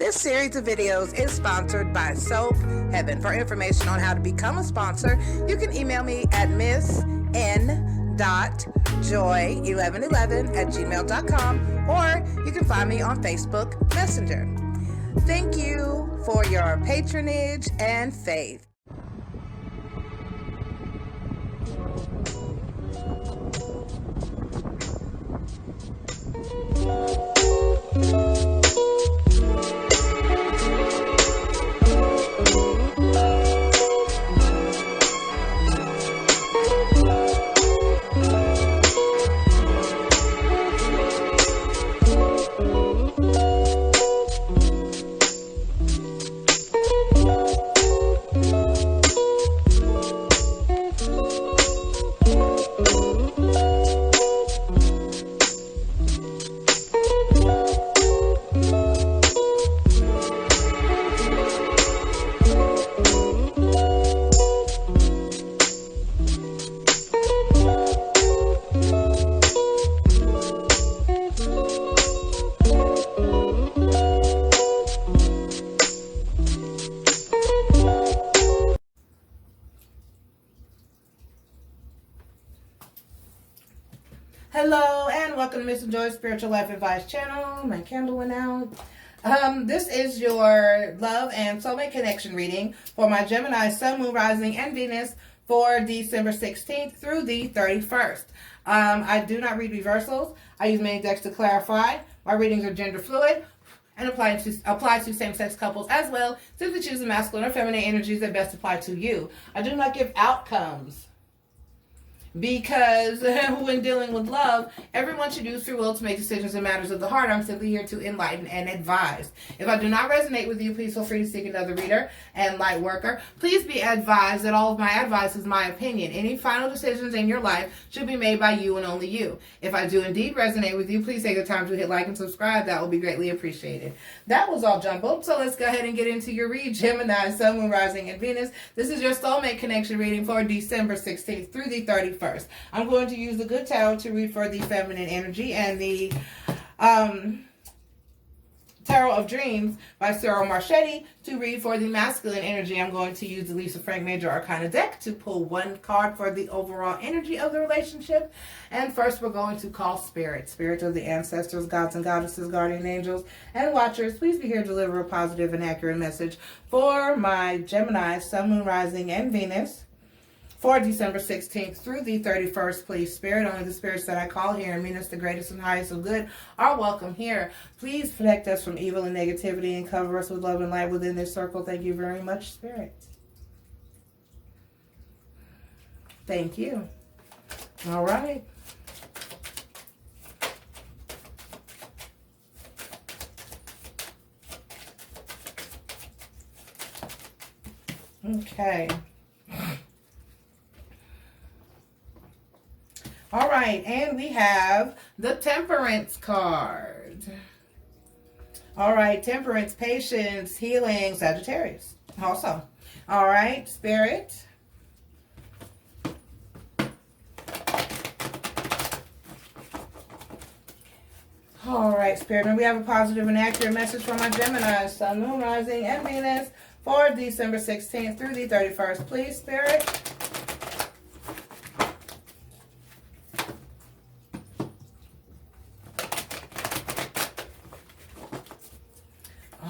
This series of videos is sponsored by Soap Heaven. For information on how to become a sponsor, you can email me at Missn.Joy1111@gmail.com, or you can find me on Facebook Messenger. Thank you for your patronage and faith. Hello and welcome to Missn Joy's Spiritual Life Advice channel. My candle went out. This is your love and soulmate connection reading for my Gemini, Sun, Moon, Rising, and Venus for December 16th through the 31st. I do not read reversals. I use many decks to clarify. My readings are gender fluid and apply to same-sex couples as well. Simply choose the masculine or feminine energies that best apply to you. I do not give outcomes, because when dealing with love, everyone should use free will to make decisions in matters of the heart. I'm simply here to enlighten and advise. If I do not resonate with you, please feel free to seek another reader and light worker. Please be advised that all of my advice is my opinion. Any final decisions in your life should be made by you and only you. If I do indeed resonate with you, please take the time to hit like and subscribe. That will be greatly appreciated. That was all jumbled, so let's go ahead and get into your read. Gemini, Sun, Moon, Rising, and Venus. This is your soulmate connection reading for December 16th through the 31st. I'm going to use the Good Tarot to read for the feminine energy, and the Tarot of Dreams by Cyril Marchetti to read for the masculine energy. I'm going to use the Lisa Frank Major Arcana deck to pull one card for the overall energy of the relationship. And first we're going to call Spirit. Spirit of the ancestors, gods and goddesses, guardian angels, and watchers. Please be here to deliver a positive and accurate message for my Gemini, Sun, Moon, Rising, and Venus for December 16th through the 31st, please, Spirit. Only the spirits that I call here and mean us the greatest and highest of good are welcome here. Please protect us from evil and negativity and cover us with love and light within this circle. Thank you very much, Spirit. Thank you. All right. Okay. All right, and we have the Temperance card. All right, Temperance, patience, healing, Sagittarius also. All right, Spirit. All right, Spirit, and we have a positive and accurate message from my Gemini, Sun, Moon, Rising, and Venus for December 16th through the 31st. Please, Spirit.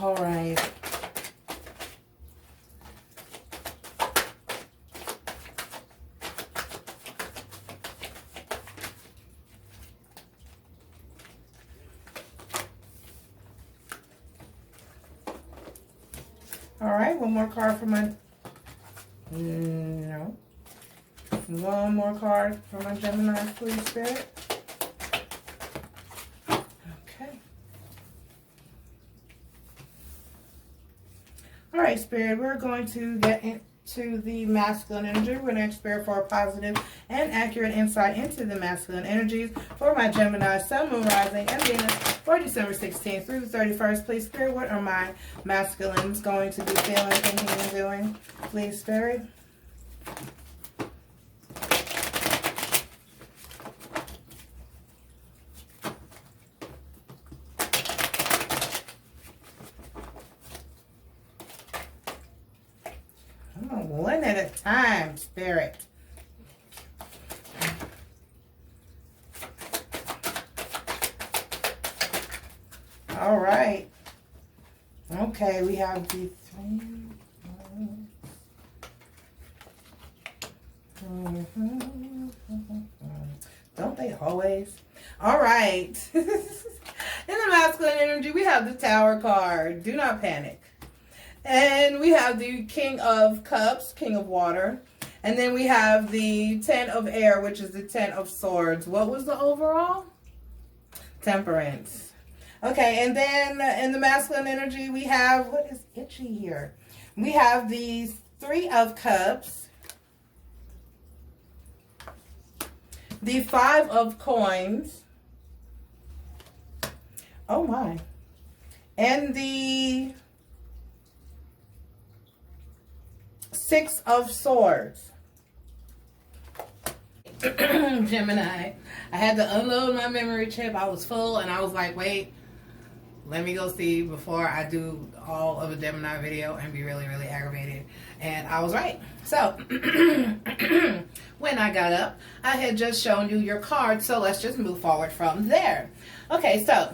All right. All right, one more card for my, no. One more card for my Gemini, please, Spirit. All right, Spirit, we're going to get into the masculine energy. We're going to ask Spirit for a positive and accurate insight into the masculine energies for my Gemini, Sun, Moon, Rising, and Venus for December 16th through the 31st. Please, Spirit, what are my masculines going to be feeling, thinking, and doing? Please, Spirit. One at a time, Spirit. All right. Okay, we have the 3. Don't they always? All right. In the masculine energy, we have the Tower card. Do not panic. And we have the King of Cups, King of Water. And then we have the 10 of Air, which is the 10 of Swords. What was the overall? Temperance. Okay, and then in the masculine energy, we have, what is itchy here? We have the 3 of Cups, the 5 of Coins, oh my, and the 6 of Swords. Gemini. I had to unload my memory chip. I was full and I was like, wait, let me go see before I do all of a Gemini video and be really, really aggravated. And I was right. So, when I got up, I had just shown you your card. So, let's just move forward from there. Okay, so,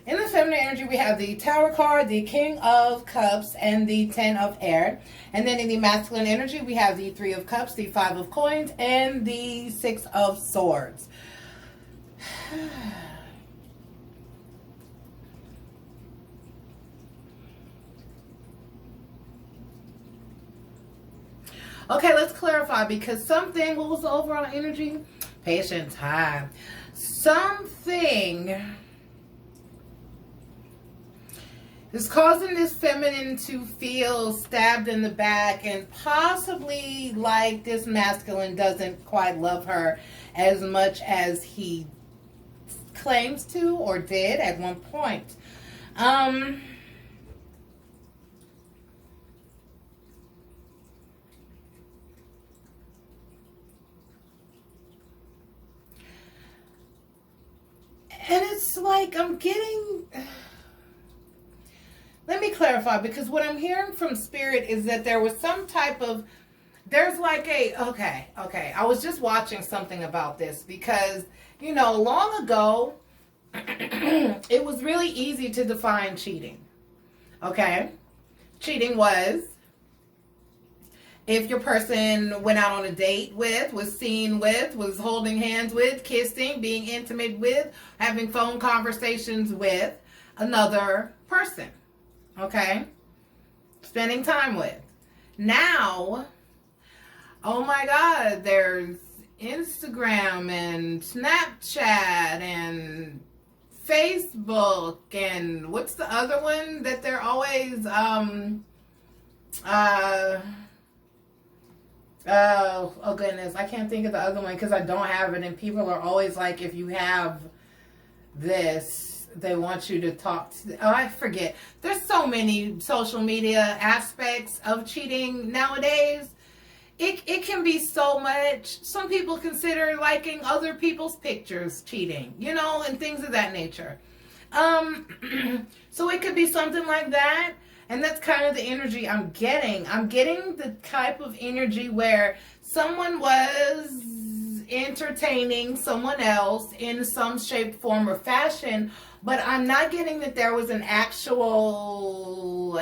in the feminine energy, we have the Tower card, the King of Cups, and the 10 of Air. And then in the masculine energy, we have the 3 of Cups, the 5 of Coins, and the 6 of Swords. Okay, let's clarify, because something, what was the overall energy? Patient time. Something is causing this feminine to feel stabbed in the back and possibly like this masculine doesn't quite love her as much as he claims to or did at one point. And it's like I'm getting... Let me clarify, because what I'm hearing from Spirit is that there was some type of... There's like a... Okay. I was just watching something about this because, you know, long ago, it was really easy to define cheating. Okay? Cheating was if your person went out on a date with, was seen with, was holding hands with, kissing, being intimate with, having phone conversations with another person. Okay? Spending time with. Now, oh my God, there's Instagram and Snapchat and Facebook and what's the other one that they're always, oh goodness, I can't think of the other one because I don't have it, and people are always like, if you have this, they want you to talk to, oh, I forget. There's so many social media aspects of cheating nowadays. It can be so much. Some people consider liking other people's pictures cheating, you know, and things of that nature. So it could be something like that. And that's kind of the energy I'm getting. I'm getting the type of energy where someone was entertaining someone else in some shape, form, or fashion, but I'm not getting that there was an actual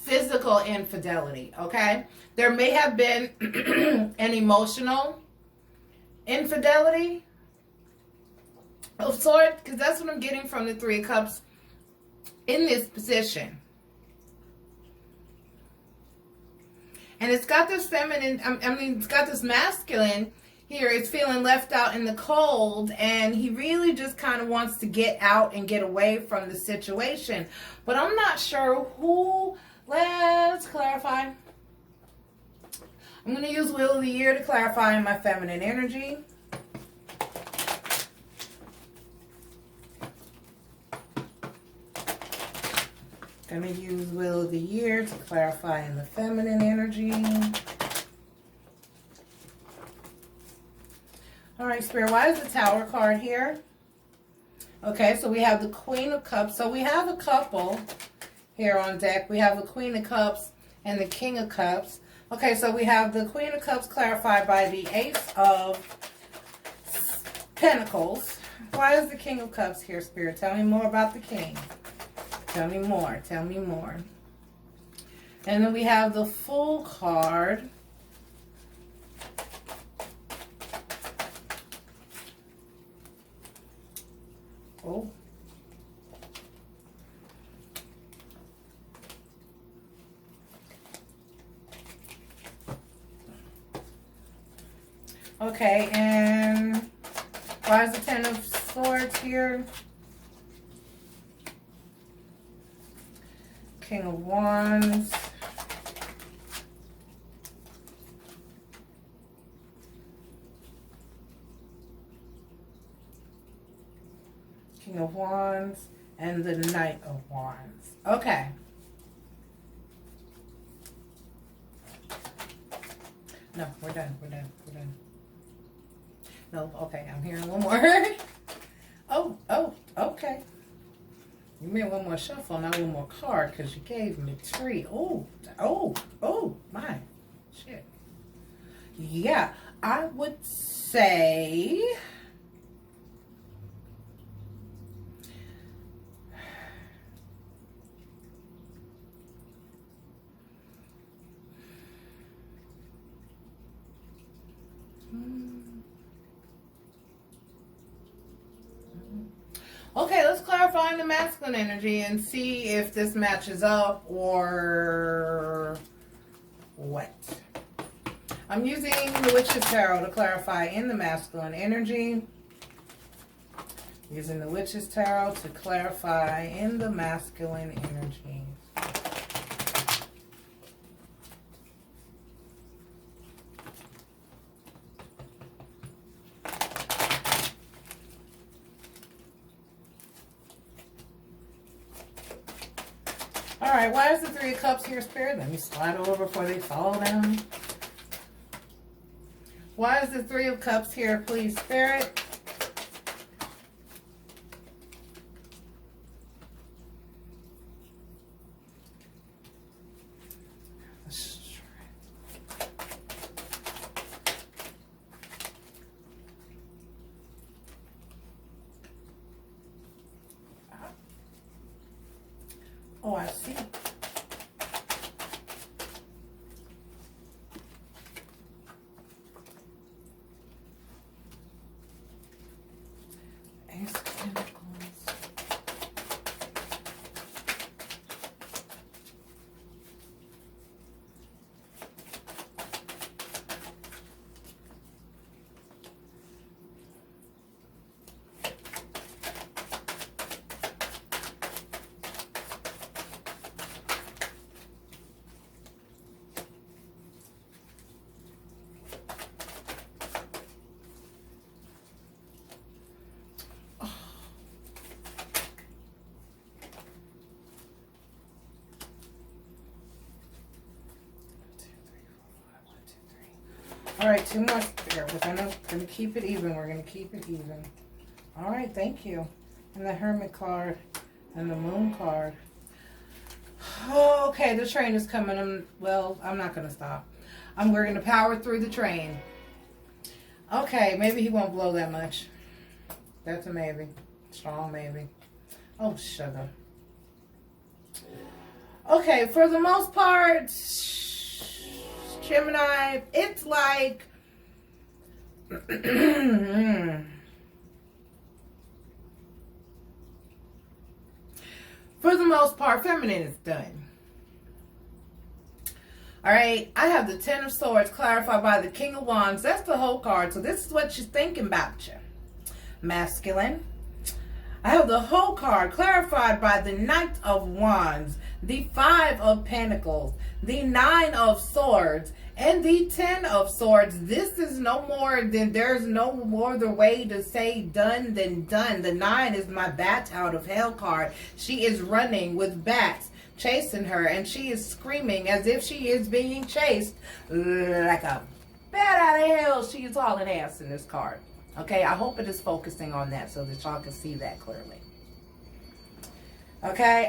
physical infidelity, okay? There may have been an emotional infidelity of sort, because that's what I'm getting from the 3 of Cups in this position. And it's got this feminine, it's got this masculine here. It's feeling left out in the cold, and he really just kind of wants to get out and get away from the situation. But I'm not sure who. Let's clarify. I'm going to use Wheel of the Year to clarify my feminine energy. I'm going to use Wheel of the Year to clarify in the feminine energy. All right, Spirit, why is the Tower card here? Okay, so we have the Queen of Cups. So we have a couple here on deck. We have the Queen of Cups and the King of Cups. Okay, so we have the Queen of Cups clarified by the Ace of Pentacles. Why is the King of Cups here, Spirit? Tell me more about the King. Tell me more. Tell me more. And then we have the Fool card. Oh. Okay, and why is the Ten of Swords here? King of Wands. King of Wands and the Knight of Wands. Okay. No, we're done. We're done. We're done. No, okay, I'm hearing one more. oh, okay. You made one more shuffle, not one more card, because you gave me 3. Oh, my. Shit. Yeah, I would say... Okay, let's clarify the masculine energy and see if this matches up or what. I'm using the Witch's Tarot to clarify in the masculine energy. Using the Witch's Tarot to clarify in the masculine energy. Alright, why is the Three of Cups here, Spirit? Let me slide over before they fall down. Why is the Three of Cups here, please, Spirit? Oh, I see. Ace of Pentacles. All right, 2 more there. We're gonna keep it even. We're gonna keep it even. All right, thank you. And the Hermit card and the Moon card. Oh, okay, the train is coming. Well, I'm not gonna stop. We're gonna power through the train. Okay, maybe he won't blow that much. That's a maybe. Strong maybe. Oh, sugar. Okay, for the most part, Gemini, it's like for the most part, feminine is done. All right, I have the Ten of Swords clarified by the King of Wands. That's the whole card. So this is what she's thinking about you. Masculine. I have the whole card clarified by the Knight of Wands, the Five of Pentacles, the Nine of Swords, and the Ten of Swords. This is no more than, there's no more other way to say done than done. The 9 is my bat out of hell card. She is running with bats chasing her, and she is screaming as if she is being chased like a bat out of hell. She is hauling ass in this card. Okay, I hope it is focusing on that so that y'all can see that clearly. Okay,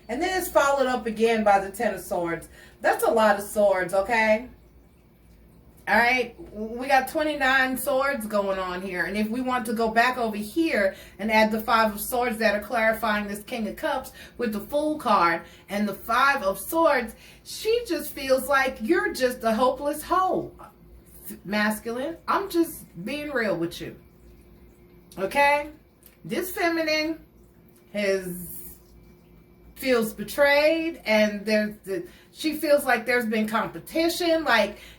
And then it's followed up again by the Ten of Swords. That's a lot of swords, okay? All right, we got 29 swords going on here. And if we want to go back over here and add the Five of Swords that are clarifying this King of Cups with the Fool card and the Five of Swords, she just feels like you're just a hopeless hoe, masculine. I'm just being real with you. Okay? This feminine feels betrayed, and she feels like there's been competition,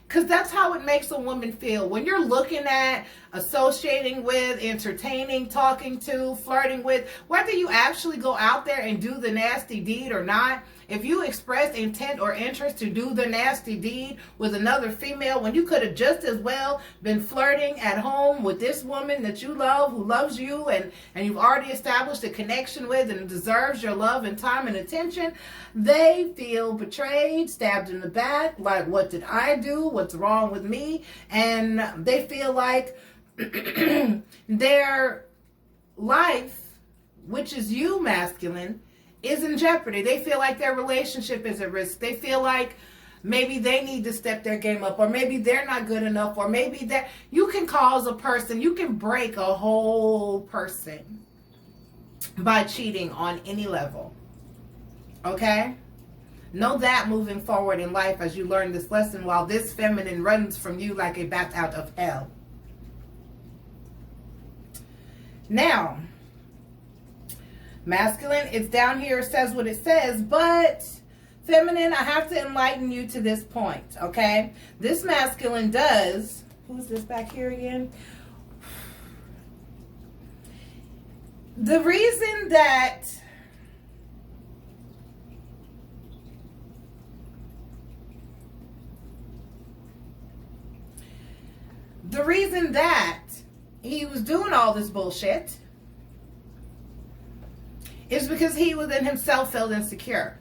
because that's how it makes a woman feel. When you're looking at, associating with, entertaining, talking to, flirting with, whether you actually go out there and do the nasty deed or not, if you express intent or interest to do the nasty deed with another female, when you could have just as well been flirting at home with this woman that you love, who loves you, and you've already established a connection with and deserves your love and time and attention, they feel betrayed, stabbed in the back, like, what did I do? What's wrong with me? And they feel like their life, which is you, masculine, is in jeopardy. They feel like their relationship is at risk. They feel like maybe they need to step their game up, or maybe they're not good enough, or maybe that you can cause a person, you can break a whole person by cheating on any level. Okay? Know that moving forward in life as you learn this lesson, while this feminine runs from you like a bat out of hell. Now, masculine, it's down here, it says what it says, but feminine, I have to enlighten you to this point, okay? This masculine does, who's this back here again? The reason that he was doing all this bullshit is because he within himself felt insecure.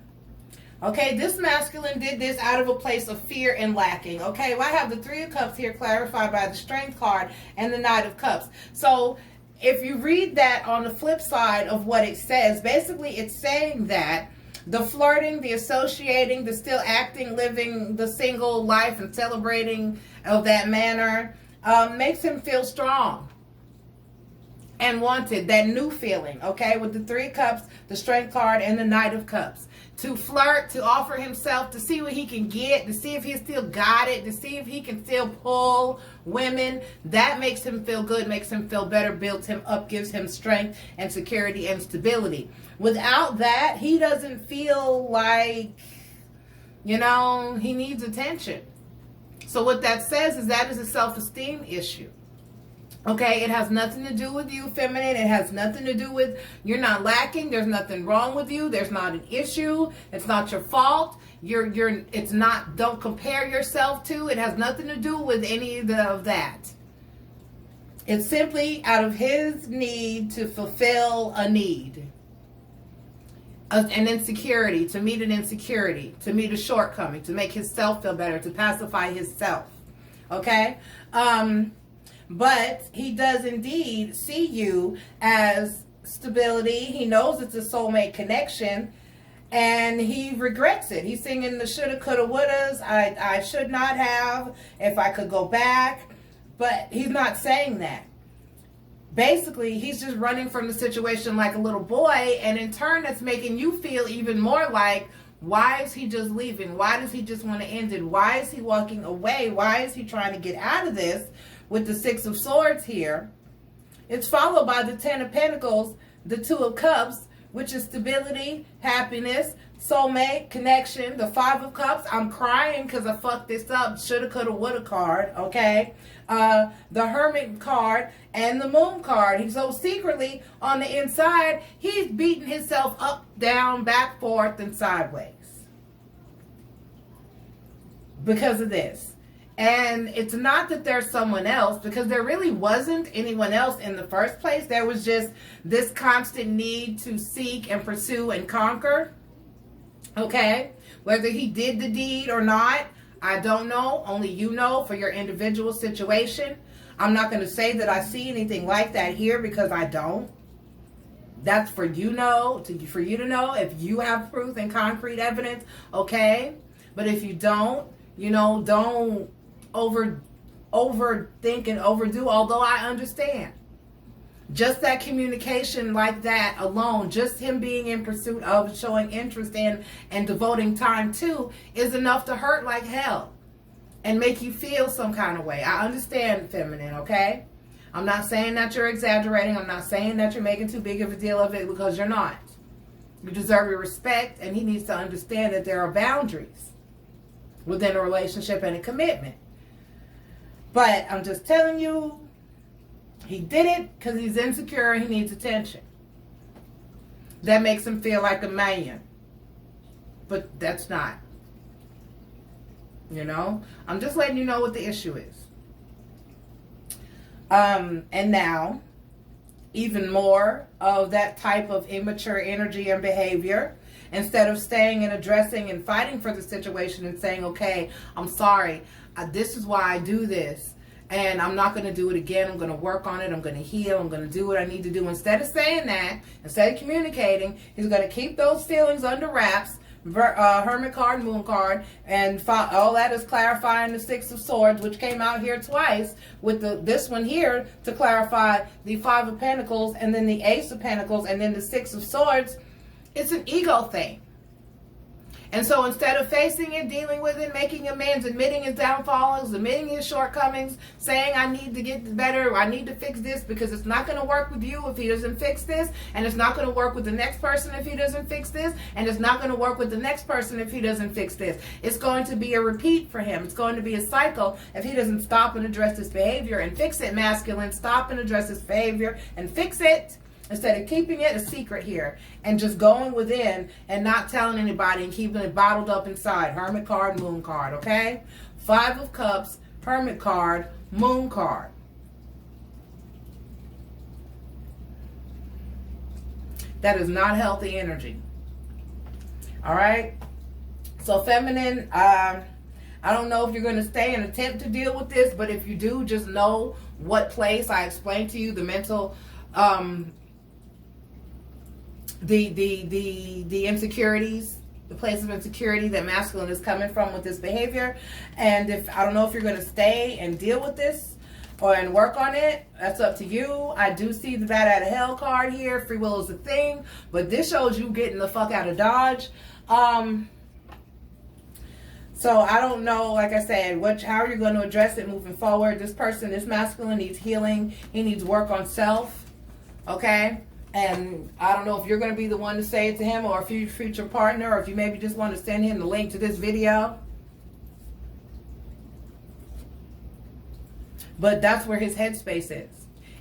Okay, this masculine did this out of a place of fear and lacking. Okay, well, I have the Three of Cups here clarified by the Strength card and the Knight of Cups. So if you read that on the flip side of what it says, basically it's saying that the flirting, the associating, the still acting, living the single life and celebrating of that manner makes him feel strong and wanted, that new feeling, okay, with the Three of Cups, the Strength card, and the Knight of Cups. To flirt, to offer himself, to see what he can get, to see if he still got it, to see if he can still pull women. That makes him feel good, makes him feel better, builds him up, gives him strength and security and stability. Without that, he doesn't feel like, he needs attention. So what that says is that is a self-esteem issue. Okay, it has nothing to do with you, feminine. It has nothing to do with, you're not lacking. There's nothing wrong with you. There's not an issue. It's not your fault. It's not, don't compare yourself to. It has nothing to do with any of that. It's simply out of his need to fulfill a need. An insecurity, to meet an insecurity, to meet a shortcoming, to make himself feel better, to pacify himself. Okay? But he does indeed see you as stability. He knows it's a soulmate connection, and he regrets it. He's singing the shoulda, coulda, wouldas. I should not have, if I could go back. But he's not saying that. Basically, he's just running from the situation like a little boy, and in turn, that's making you feel even more like, why is he just leaving? Why does he just want to end it? Why is he walking away? Why is he trying to get out of this? With the Six of Swords here, it's followed by the Ten of Pentacles, the Two of Cups, which is stability, happiness, soulmate, connection, the Five of Cups. I'm crying because I fucked this up. Shoulda, coulda, woulda card, okay? The Hermit card and the Moon card. So secretly, on the inside, he's beating himself up, down, back, forth, and sideways. Because of this. And it's not that there's someone else, because there really wasn't anyone else in the first place. There was just this constant need to seek and pursue and conquer. Okay? Whether he did the deed or not, I don't know. Only you know for your individual situation. I'm not going to say that I see anything like that here, because I don't. That's for you to know if you have proof and concrete evidence, okay? But if you don't, don't overthink and overdo, although I understand. Just that communication like that alone, just him being in pursuit of, showing interest in, and devoting time to, is enough to hurt like hell and make you feel some kind of way. I understand, feminine, okay? I'm not saying that you're exaggerating. I'm not saying that you're making too big of a deal of it, because you're not. You deserve your respect, and he needs to understand that there are boundaries within a relationship and a commitment. But I'm just telling you, he did it because he's insecure and he needs attention. That makes him feel like a man. But that's not. I'm just letting you know what the issue is. And now, even more of that type of immature energy and behavior. Instead of staying and addressing and fighting for the situation and saying, okay, I'm sorry, this is why I do this, and I'm not going to do it again. I'm going to work on it. I'm going to heal. I'm going to do what I need to do. Instead of saying that, instead of communicating, he's going to keep those feelings under wraps. Hermit card, Moon card, and all that is clarifying the Six of Swords, which came out here twice with this one here to clarify the Five of Pentacles, and then the Ace of Pentacles, and then the Six of Swords. It's an ego thing. And so instead of facing it, dealing with it, making amends, admitting his downfalls, admitting his shortcomings, saying I need to get better, or I need to fix this, because it's not going to work with you if he doesn't fix this, and it's not going to work with the next person if he doesn't fix this, and it's not going to work with the next person if he doesn't fix this. It's going to be a repeat for him. It's going to be a cycle if he doesn't stop and address his behavior and fix it, masculine. Stop and address his behavior and fix it. Instead of keeping it a secret here and just going within and not telling anybody and keeping it bottled up inside. Hermit card, Moon card, okay? Five of Cups, Hermit card, Moon card. That is not healthy energy. All right? So feminine, I don't know if you're going to stay and attempt to deal with this, but if you do, just know what place. I explained to you the mental... The insecurities, the place of insecurity that masculine is coming from with this behavior. And if I don't know if you're going to stay and deal with this and work on it, that's up to you. I do see the Bat Out of Hell card here. Free will is a thing, but this shows you getting the fuck out of Dodge. So I don't know, like I said, how are you going to address it moving forward? This person, this masculine, needs healing. He needs work on self. Okay? And I don't know if you're going to be the one to say it to him, or if your future partner, or if you maybe just want to send him the link to this video. But that's where his headspace is.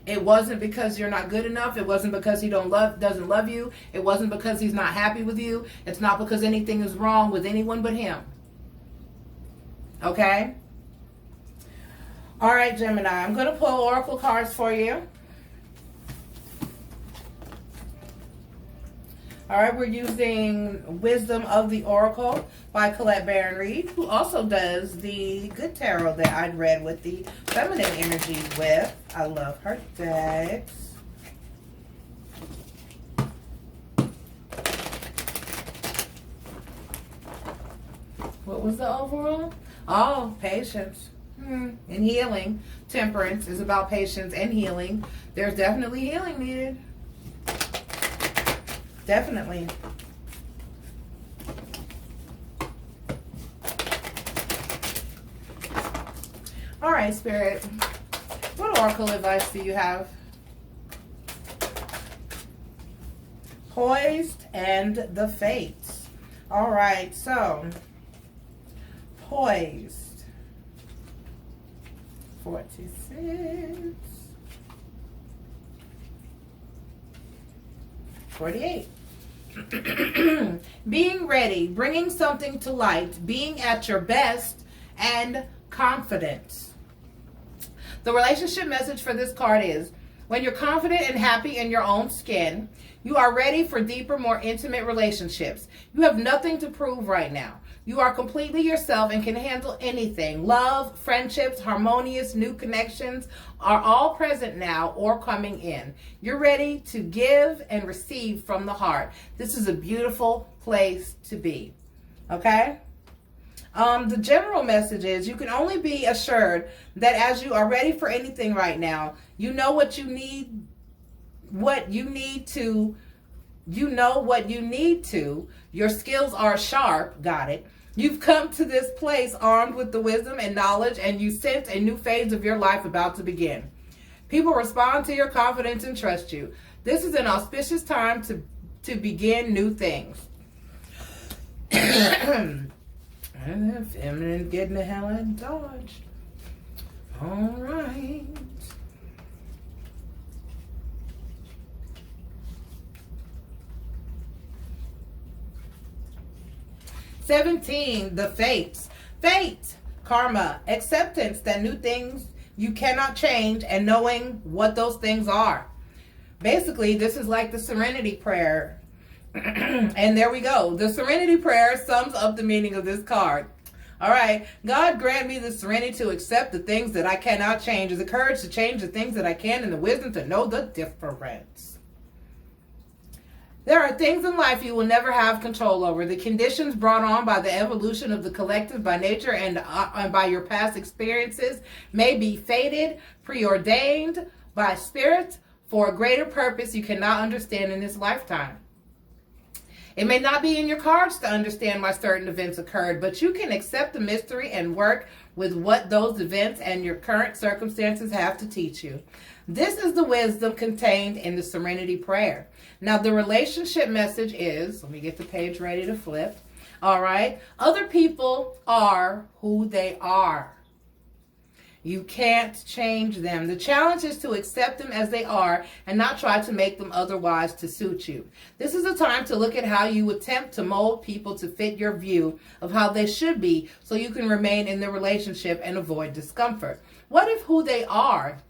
It wasn't because you're not good enough. It wasn't because he doesn't love you. It wasn't because he's not happy with you. It's not because anything is wrong with anyone but him. Okay? All right, Gemini. I'm going to pull oracle cards for you. All right, we're using Wisdom of the Oracle by Colette Baron Reed, who also does the good tarot that I'd read with the feminine energies with. I love her decks. What was the overall? Oh, patience and healing. Temperance is about patience and healing. There's definitely healing needed. Definitely. All right, Spirit. What oracle advice do you have? Poised and the Fates. All right, so poised. 46. 48. Being ready, bringing something to light, being at your best, and confidence. The relationship message for this card is, when you're confident and happy in your own skin, you are ready for deeper, more intimate relationships. You have nothing to prove right now. You are completely yourself and can handle anything. Love, friendships, harmonious new connections are all present now or coming in. You're ready to give and receive from the heart. This is a beautiful place to be. Okay? The general message is you can only be assured that as you are ready for anything right now, you know what you need, your skills are sharp, got it. You've come to this place armed with the wisdom and knowledge, and you sense a new phase of your life about to begin. People respond to your confidence and trust you. This is an auspicious time to begin new things. Feminine getting the hell out of Dodge. All right. (17) The fates. Fate, karma, acceptance that new things you cannot change and knowing what those things are. Basically, this is like the serenity prayer. And there we go. The serenity prayer sums up the meaning of this card. All right. God grant me the serenity to accept the things that I cannot change, the courage to change the things that I can, and the wisdom to know the difference. There are things in life you will never have control over. The conditions brought on by the evolution of the collective by nature and by your past experiences may be fated, preordained by spirit for a greater purpose you cannot understand in this lifetime. It may not be in your cards to understand why certain events occurred, but you can accept the mystery and work with what those events and your current circumstances have to teach you. This is the wisdom contained in the Serenity Prayer. Now, the relationship message is, let me get the page ready to flip. All right. Other people are who they are. You can't change them. The challenge is to accept them as they are and not try to make them otherwise to suit you. This is a time to look at how you attempt to mold people to fit your view of how they should be so you can remain in the relationship and avoid discomfort. What if who they are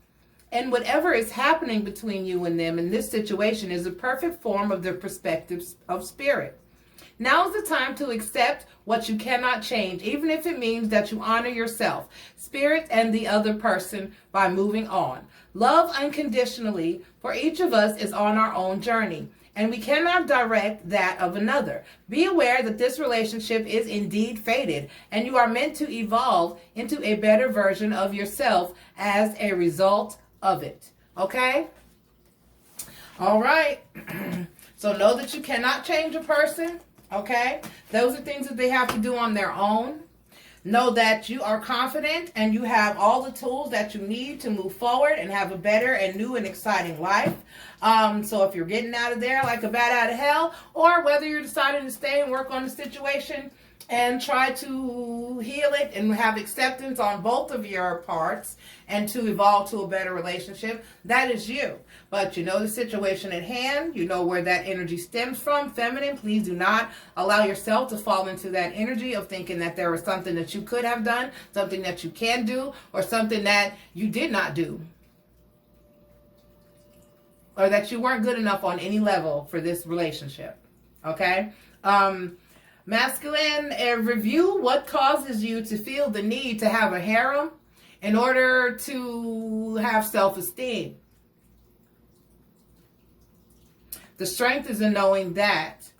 and whatever is happening between you and them in this situation is a perfect form of their perspective of spirit? Now is the time to accept what you cannot change, even if it means that you honor yourself, spirit, and the other person by moving on. Love unconditionally, for each of us is on our own journey, and we cannot direct that of another. Be aware that this relationship is indeed fated, and you are meant to evolve into a better version of yourself as a result of it. Okay? All right. So know that you cannot change a person. Okay? Those are things that they have to do on their own. Know that you are confident and you have all the tools that you need to move forward and have a better and new and exciting life. So if you're getting out of there like a bat out of hell, or whether you're deciding to stay and work on the situation and try to heal it and have acceptance on both of your parts and to evolve to a better relationship, that is you. But you know the situation at hand. You know where that energy stems from. Feminine, please do not allow yourself to fall into that energy of thinking that there was something that you could have done, something that you can do, or something that you did not do, or that you weren't good enough on any level for this relationship. Okay? Masculine, review what causes you to feel the need to have a harem in order to have self-esteem. The strength is in knowing that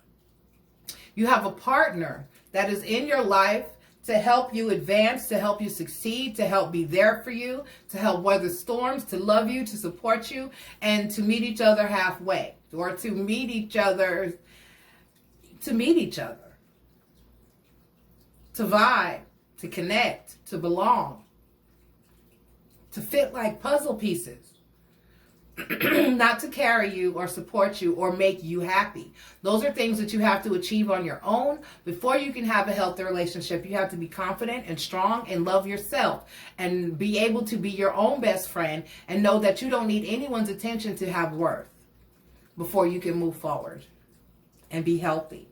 you have a partner that is in your life to help you advance, to help you succeed, to help be there for you, to help weather storms, to love you, to support you, and to meet each other halfway, or to meet each other, to vibe, to connect, to belong, to fit like puzzle pieces. Not to carry you or support you or make you happy. Those are things that you have to achieve on your own. Before you can have a healthy relationship, you have to be confident and strong and love yourself and be able to be your own best friend and know that you don't need anyone's attention to have worth before you can move forward and be healthy.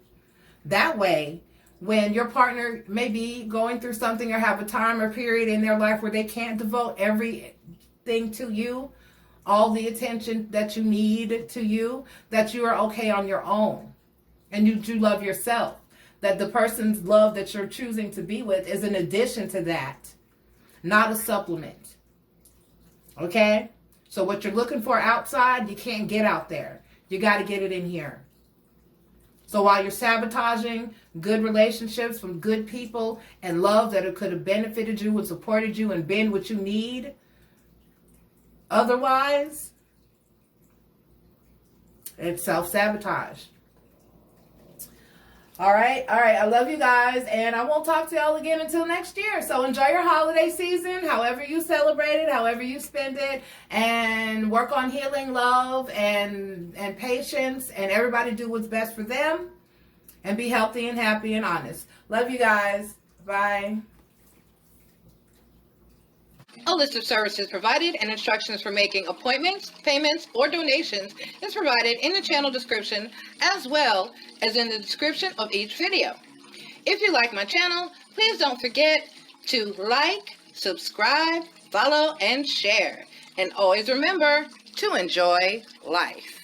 That way, when your partner may be going through something or have a time or period in their life where they can't devote everything to you, all the attention that you need to you, that you are okay on your own and you do love yourself. That the person's love that you're choosing to be with is an addition to that, not a supplement. Okay? So what you're looking for outside, you can't get out there. You got to get it in here. So while you're sabotaging good relationships from good people and love that it could have benefited you and supported you and been what you need, otherwise, it's self-sabotage. All right. I love you guys, and I won't talk to y'all again until next year. So enjoy your holiday season, however you celebrate it, however you spend it, and work on healing, love, and patience, and everybody do what's best for them, and be healthy and happy and honest. Love you guys. Bye. A list of services provided and instructions for making appointments, payments, or donations is provided in the channel description as well as in the description of each video. If you like my channel, please don't forget to like, subscribe, follow, and share. And always remember to enjoy life.